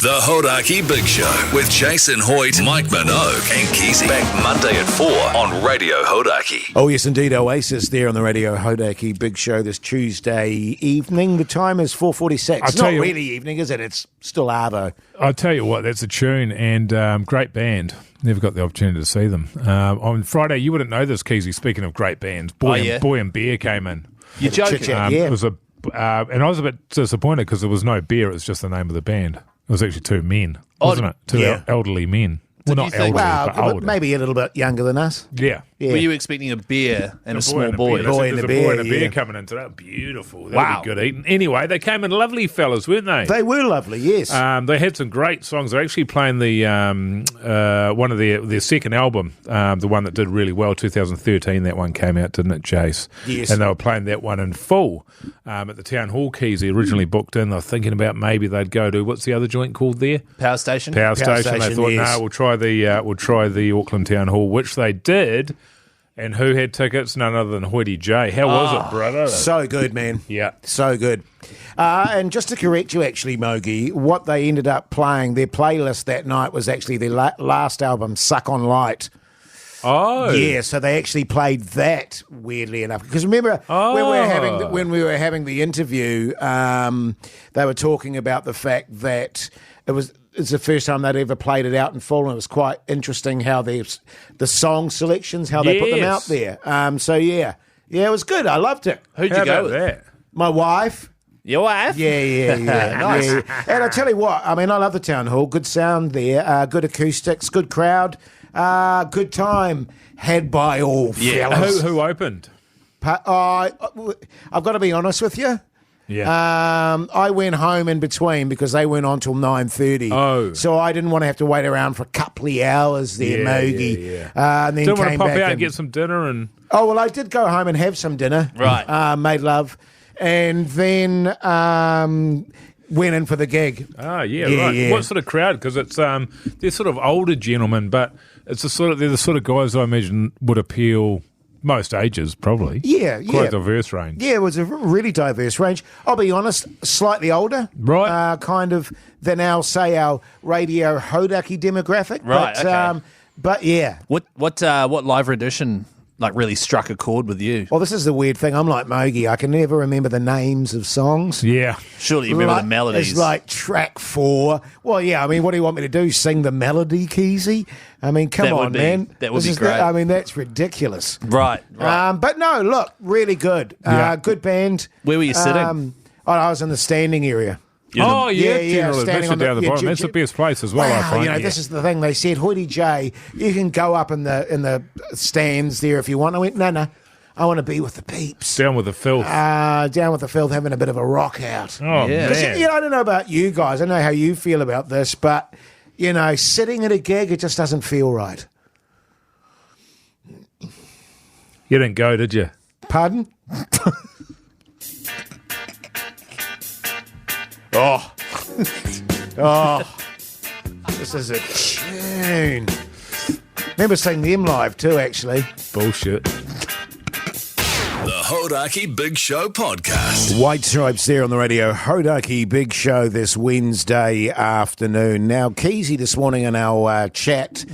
The Hodaki Big Show with Jason Hoyt, Mike Minogue, and Keezy. Back Monday at 4 on Radio Hodaki. Oh, yes, indeed. Oasis there on the Radio Hodaki Big Show this Tuesday evening. The time is 4:46. It's not really evening, is it? It's still Arvo. I'll tell you what, that's a tune and great band. Never got the opportunity to see them. On Friday, you wouldn't know this, Keezy, speaking of great bands. Boy and Bear came in. You're joking? It was and I was a bit disappointed because there was no beer. It was just the name of the band. It was actually two men, wasn't it? Two elderly men. Well, not elderly, but older. Maybe a little bit younger than us. Yeah. Were you expecting a bear and a small boy? There's a boy and a bear coming into that. Beautiful. That'll be good eating. Anyway, they came in lovely fellas, weren't they? They were lovely, yes. They had some great songs. They're actually playing the one of their second album, the one that did really well, 2013. That one came out, didn't it, Jase? Yes. And they were playing that one in full at the Town Hall Keys. They originally booked in. They were thinking about maybe they'd go to, what's the other joint called there? Power Station. Power Station. They thought, no, we'll try the Auckland Town Hall, which they did. And who had tickets? None other than Hoity J. How was it, brother? So good, man. Yeah. So good. And just to correct you, actually, Mogi, what they ended up playing, their playlist that night was actually their last album, Suck on Light. Oh. Yeah, so they actually played that, weirdly enough. Because remember, when we were having the interview, they were talking about the fact that it's the first time they'd ever played it out in full, and it was quite interesting how the song selections, how they put them out there. It was good. I loved it. Who'd you go with? That? My wife. Your wife? Yeah. Nice. Yeah. And I tell you what, I mean, I love the Town Hall. Good sound there, good acoustics, good crowd, good time had by all fellas. Who opened? I've got to be honest with you. Yeah. I went home in between because they went on till 9:30. Oh. So I didn't want to have to wait around for a couple of hours there, Mogi. Yeah. And then Didn't want came to pop back out and get some dinner and... Oh, well, I did go home and have some dinner. Right. Made love. And then went in for the gig. Right. Yeah. What sort of crowd? Because it's they're sort of older gentlemen, but they're the sort of guys I imagine would appeal... Most ages, probably. Yeah. Quite a diverse range. Yeah, it was a really diverse range. I'll be honest, slightly older. Right. Kind of than our Radio Hodaki demographic. Right, okay. But yeah. What live edition really struck a chord with you? Well, this is the weird thing. I'm like Mogi. I can never remember the names of songs. Yeah. Surely you remember the melodies. It's like track 4. Well, yeah, I mean, what do you want me to do? Sing the melody, Keezy? I mean, come on, man. That would be great. I mean, that's ridiculous. Right. But no, look, really good. Good band. Where were you sitting? I was in the standing area. Generally, standing on down the bottom. That's the best place as well, I find. This is the thing. They said, Hoity J, you can go up in the stands there if you want. I went, no, I want to be with the peeps. Down with the filth. Down with the filth, having a bit of a rock out. Oh, yeah. man. I don't know about you guys. I don't know how you feel about this, but, sitting at a gig, it just doesn't feel right. You didn't go, did you? Pardon? This is a tune. Remember seeing them live too, actually. Bullshit. The Hodaki Big Show podcast. White Stripes there on the Radio Hodaki Big Show this Wednesday afternoon. Now, Keezy this morning in our chat,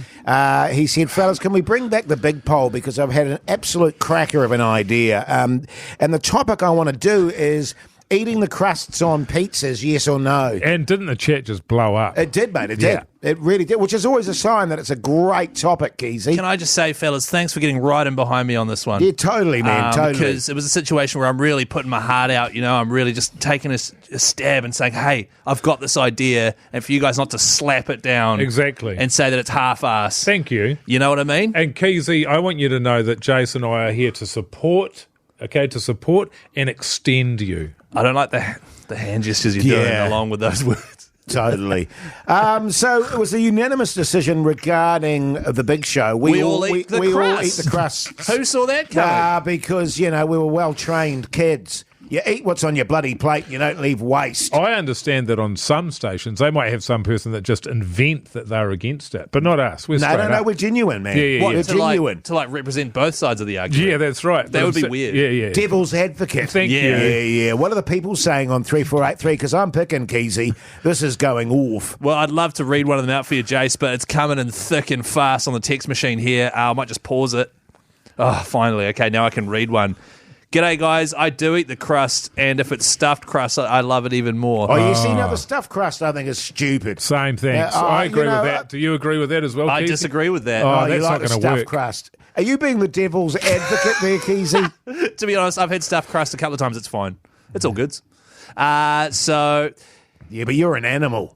he said, fellas, can we bring back the big poll because I've had an absolute cracker of an idea. And the topic I want to do is eating the crusts on pizzas, yes or no? And didn't the chat just blow up? It did, mate. It did. It really did, which is always a sign that it's a great topic, Keezy. Can I just say, fellas, thanks for getting right in behind me on this one. Yeah, totally, man, totally. Because it was a situation where I'm really putting my heart out, I'm really just taking a stab and saying, hey, I've got this idea, and for you guys not to slap it down. Exactly. And say that it's half-ass. Thank you. You know what I mean? And Keezy, I want you to know that Jase and I are here to support, and extend you. I don't like the hand gestures you're doing along with those words. Totally. So it was a unanimous decision regarding the big show. We all eat the crusts. Who saw that coming? Because, we were well-trained kids. You eat what's on your bloody plate. You don't leave waste. I understand that on some stations they might have some person that just invent that they're against it, but not us. We're No, straight up. we're genuine, man. Yeah. We're genuine. To represent both sides of the argument. Yeah, that's right. That would be weird. Yeah. Devil's advocate. Thank you. Yeah. What are the people saying on 3483? Because I'm picking Keezy. This is going off. Well, I'd love to read one of them out for you, Jase, but it's coming in thick and fast on the text machine here. I might just pause it. Oh, finally. Okay, now I can read one. G'day, guys. I do eat the crust, and if it's stuffed crust, I love it even more. Oh, you see, now the stuffed crust I think is stupid. Same thanks. I agree with that. Do you agree with that as well, I Keezy? disagree with that. Oh, You that's like not the going to stuffed work. crust. Are you being the devil's advocate there, Keezy? To be honest, I've had stuffed crust a couple of times. It's fine. It's all goods. So Yeah, but you're an animal.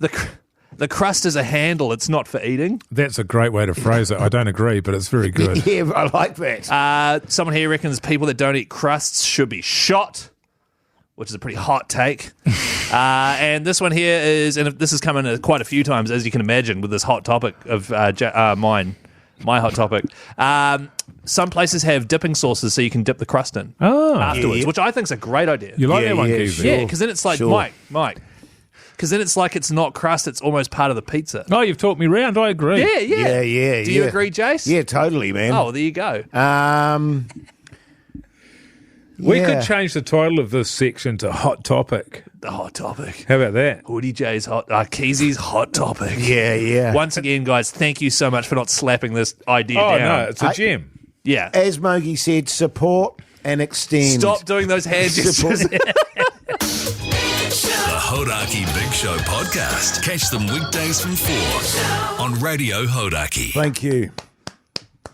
the crust is a handle. It's not for eating. That's a great way to phrase it. I don't agree, but it's very good. Yeah, I like that. Someone here reckons people that don't eat crusts should be shot, which is a pretty hot take. And this one here is, and this has come in quite a few times, as you can imagine, with this hot topic of my hot topic. Some places have dipping sauces so you can dip the crust in afterwards, Yeah. which I think is a great idea. You like that one, Keezy? sure. Yeah, because then it's like, Sure. Mike. Because then it's like it's not crust, it's almost part of the pizza. Oh, you've talked me round. I agree. Yeah. Yeah. Do you agree, Jase? Yeah, totally, man. Oh, well, there you go. We Yeah. could change the title of this section to Hot Topic. The hot topic. How about that? Hoodie J's Keezy's hot topic. Yeah. Once again, guys, thank you so much for not slapping this idea Oh, down. no, it's a gem. Yeah. As Mogi said, support and extend. Stop doing those hand gestures. The Hodaki Big Show podcast. Catch them weekdays from 4 on Radio Hodaki. Thank you.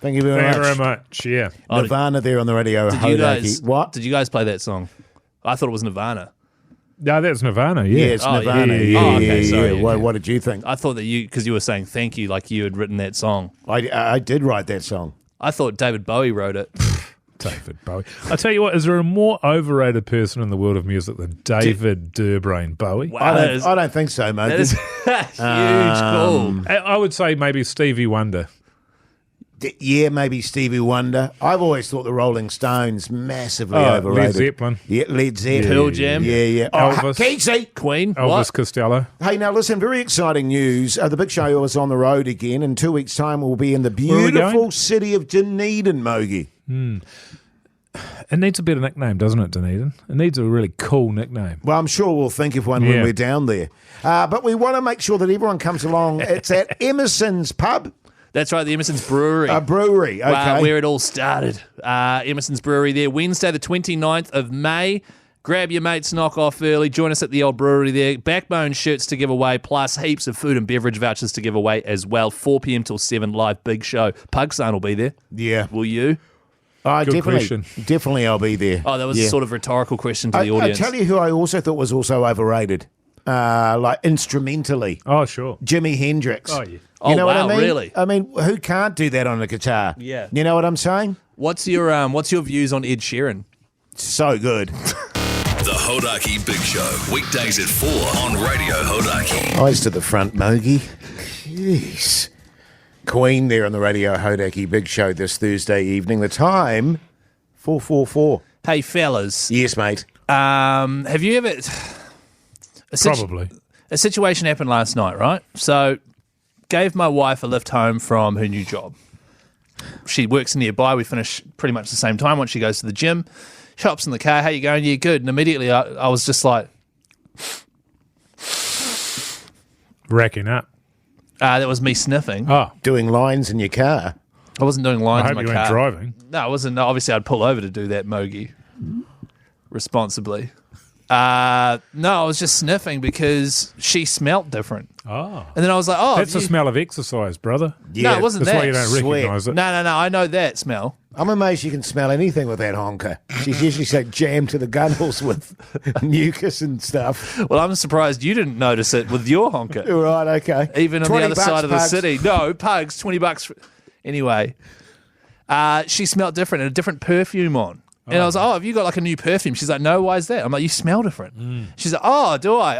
Thank you very Thank you much. very much. Yeah. Nirvana there on the radio. Did you Hodaki. guys? What? Did you guys play that song? I thought it was Nirvana. No, that's Nirvana. Yeah. Yeah, it's Oh, Nirvana. yeah. Oh, okay, sorry, What, okay. what did you think? I thought that because you were saying thank you, like you had written that song. I did write that song. I thought David Bowie wrote it. David Bowie. I tell you what, is there a more overrated person in the world of music than David Durbrain Bowie? Wow, I don't think so, mate. that is a huge call. I would say maybe Stevie Wonder. Yeah, maybe Stevie Wonder. I've always thought the Rolling Stones massively overrated. Led Zeppelin. Yeah, Led Zeppelin. Pearl Jam. Yeah. Elvis. Casey. Queen. Elvis What? Costello. Hey, now listen, very exciting news. The Big Show is on the road again. In 2 weeks' time, we'll be in the are we beautiful going? city of Dunedin, Mogi. It needs a better nickname, doesn't it, Dunedin? It needs a really cool nickname. Well, I'm sure we'll think of one when Yeah. we're down there. But we want to make sure that everyone comes along. It's at Emerson's Pub, That's right, the Emerson's Brewery. a brewery. Okay. Where it all started. Emerson's Brewery there, Wednesday the 29th of May. Grab your mates, knock off early, join us at the old brewery there. Backbone shirts to give away, plus heaps of food and beverage vouchers to give away as well. 4 p.m. till 7, live big show. Pugson will be there. Yeah. Will you? Good question. Definitely I'll be there. Oh, that was Yeah. a sort of rhetorical question to the I audience. tell you who I also thought was also overrated, like instrumentally. Oh, sure. Jimi Hendrix. Oh, yeah. You know what I wow, mean? really? I mean, who can't do that on a guitar? Yeah. You know what I'm saying? What's your views on Ed Sheeran? So good. The Hodaki Big Show. Weekdays at 4 on Radio Hodaki. Eyes to the front, Mogi. Jeez. Queen there on the Radio Hodaki Big Show this Thursday evening. The time, 4:44. Hey, fellas. Yes, mate. Have you ever... Probably. A situation happened last night, right? So, gave my wife a lift home from her new job. She works nearby. We finish pretty much the same time once she goes to the gym. She hops in the car. How you going? Yeah, good. And immediately I was just like... Racking up. that was me sniffing. Oh, Doing lines in your car. I wasn't doing I lines hope in you my weren't car. driving. No, I wasn't. No, obviously, I'd pull over to do that, Mogi, responsibly. No, I was just sniffing because she smelt different. Oh. And then I was like, oh... That's the you- smell of exercise, brother. No, it wasn't That's that. why you don't Sweat. recognise it. No, I know that smell. I'm amazed you can smell anything with that honker. She's usually so jammed to the gunnels with mucus and stuff. Well, I'm surprised you didn't notice it with your honker. Right, okay. Even on the 20 other bucks, side of the Pugs. city. No, Pugs, $20. Anyway, she smelled different, and a different perfume on. And I was like, oh, have you got like a new perfume? She's like, no, why is that? I'm like, you smell different. She's like, oh, do I?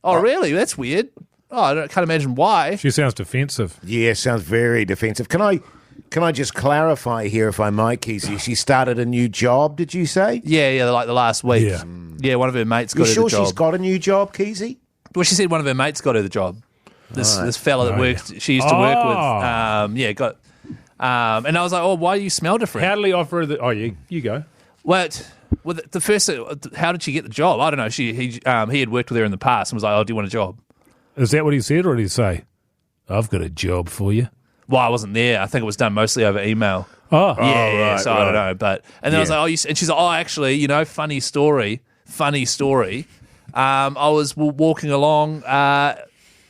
Oh, really? That's weird. Oh, can't imagine why. She sounds defensive. Yeah, sounds very defensive. Can I Can I just clarify here, if I might, Keezy? She started a new job, did you say? Yeah, like the last week. Yeah. Yeah, one of her mates got You her sure the job. she's got a new job, Keezy? Well, she said one of her mates got her the job. This fella that worked, she used to work with. And I was like, oh, why do you smell different? How did he offer her the... Oh, you go. Well, the first, how did she get the job? I don't know. He had worked with her in the past and was like, oh, do you want a job? Is that what he said, or did he say, I've got a job for you? Well, I wasn't there. I think it was done mostly over email. Oh. Yeah, right, so I don't know. But and then I was like, and she's like, oh, actually, funny story. I was walking along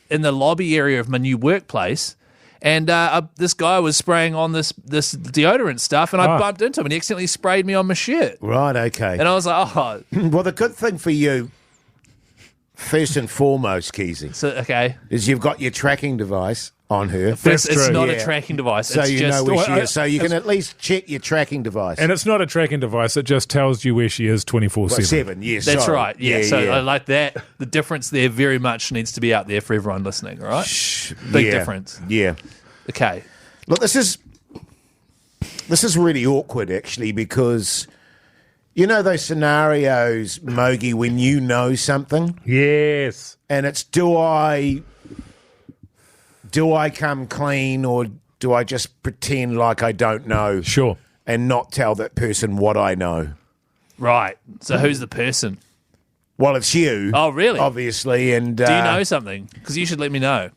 in the lobby area of my new workplace, and this guy was spraying on this deodorant stuff, and I bumped into him, and he accidentally sprayed me on my shirt. Right, okay. And I was like, oh. Well, the good thing for you, first and foremost, Keezy, So, okay. is you've got your tracking device on her. That's It's true. not Yeah. a tracking device. So it's you just, know where she is. So you can at least check your tracking device. And it's not a tracking device. It just tells you where she is 24/7. 7, yes. That's sorry. right. Yeah. So I like that. The difference there very much needs to be out there for everyone listening, all right? Big Yeah. difference. Yeah. Okay. Look, this is really awkward, actually, because you know those scenarios, Mogi, when you know something Yes. and it's do I come clean or do I just pretend like I don't know Sure. and not tell that person what I know? Right. So who's the person? Well, it's you. Oh, really? Obviously. And Do you know something? Because you should let me know.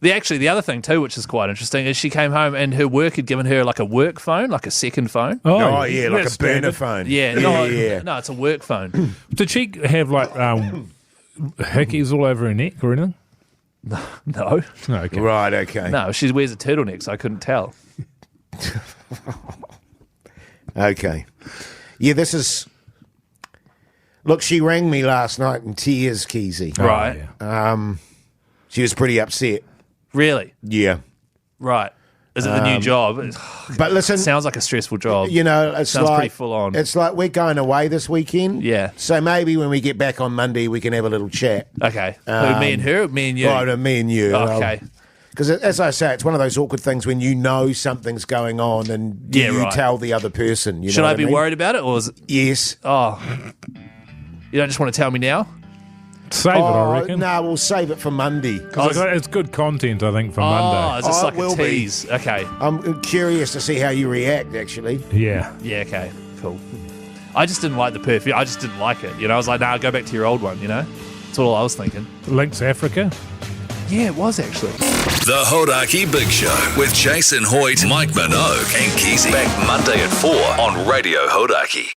The other thing too, which is quite interesting, is she came home and her work had given her like a work phone, like a second phone. Oh, yeah, like that's a burner standard. phone. Yeah, no, it's a work phone. Did she have like hickeys all over her neck or anything? No, No, okay. Right, okay. no, she wears a turtleneck, so I couldn't tell. Okay. Yeah, this is... Look, she rang me last night in tears, Keezy. Right. yeah. She was pretty upset. Really? Yeah. Right. Is it the new job? But listen... Sounds like a stressful job. You know, it's Sounds like... pretty full on. It's like we're going away this weekend. Yeah. So maybe when we get back on Monday, we can have a little chat. Okay. Who, me and her? Me and you? Oh, no, me and you. Okay. Because as I say, it's one of those awkward things when you know something's going on and you right. tell the other person. You Should know I what be mean? worried about it, or is it? Yes. Oh, you don't just want to tell me now? Save it, I reckon. No, we'll save it for Monday. It's good content, I think, for Oh, Monday. is this Oh, like it will a be. tease? Okay. I'm curious to see how you react, actually. Yeah. Yeah. Okay. Cool. I just didn't like the perfume. I just didn't like it. I was like, nah, go back to your old one. That's all I was thinking. Links Africa. Yeah, it was actually. The Hodaki Big Show with Jason Hoyt, Mike Minogue, and Keezy. Back Monday at 4 on Radio Hodaki.